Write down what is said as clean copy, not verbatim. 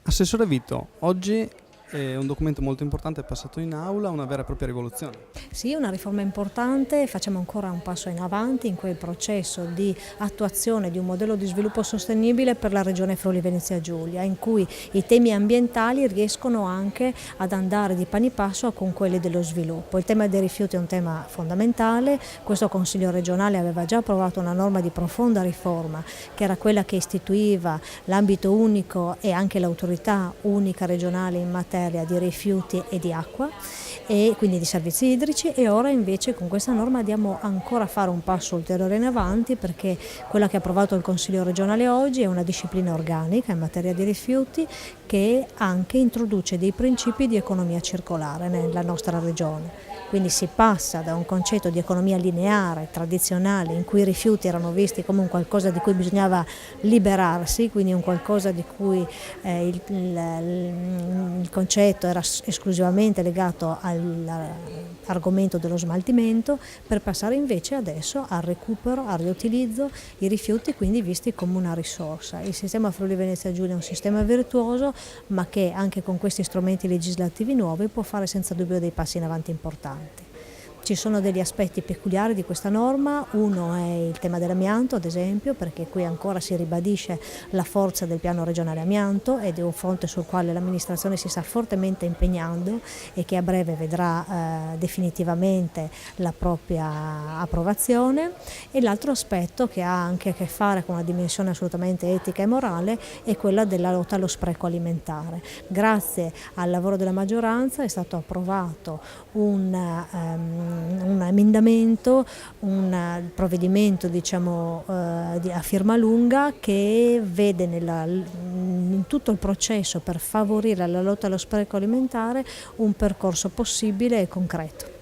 Assessore Vito, oggi è un documento molto importante è passato in aula, una vera e propria rivoluzione. Sì, è una riforma importante, facciamo ancora un passo in avanti in quel processo di attuazione di un modello di sviluppo sostenibile per la regione Friuli Venezia Giulia, in cui i temi ambientali riescono anche ad andare di pari passo con quelli dello sviluppo. Il tema dei rifiuti è un tema fondamentale, questo Consiglio regionale aveva già approvato una norma di profonda riforma, che era quella che istituiva l'ambito unico e anche l'autorità unica regionale in materia di rifiuti e di acqua, e quindi di servizi idrici, e ora invece con questa norma andiamo ancora a fare un passo ulteriore in avanti, perché quella che ha approvato il Consiglio regionale oggi è una disciplina organica in materia di rifiuti che anche introduce dei principi di economia circolare nella nostra regione. Quindi si passa da un concetto di economia lineare, tradizionale, in cui i rifiuti erano visti come un qualcosa di cui bisognava liberarsi, quindi un qualcosa di cui il concetto era esclusivamente legato all'argomento dello smaltimento, per passare invece adesso al recupero, al riutilizzo, i rifiuti quindi visti come una risorsa. Il sistema Friuli Venezia Giulia è un sistema virtuoso, ma che anche con questi strumenti legislativi nuovi può fare senza dubbio dei passi in avanti importanti. Ci sono degli aspetti peculiari di questa norma, uno è il tema dell'amianto ad esempio, perché qui ancora si ribadisce la forza del piano regionale amianto ed è un fronte sul quale l'amministrazione si sta fortemente impegnando e che a breve vedrà definitivamente la propria approvazione. E l'altro aspetto, che ha anche a che fare con una dimensione assolutamente etica e morale, è quella della lotta allo spreco alimentare. Grazie al lavoro della maggioranza è stato approvato un emendamento, un provvedimento a firma lunga, che vede in tutto il processo per favorire la lotta allo spreco alimentare un percorso possibile e concreto.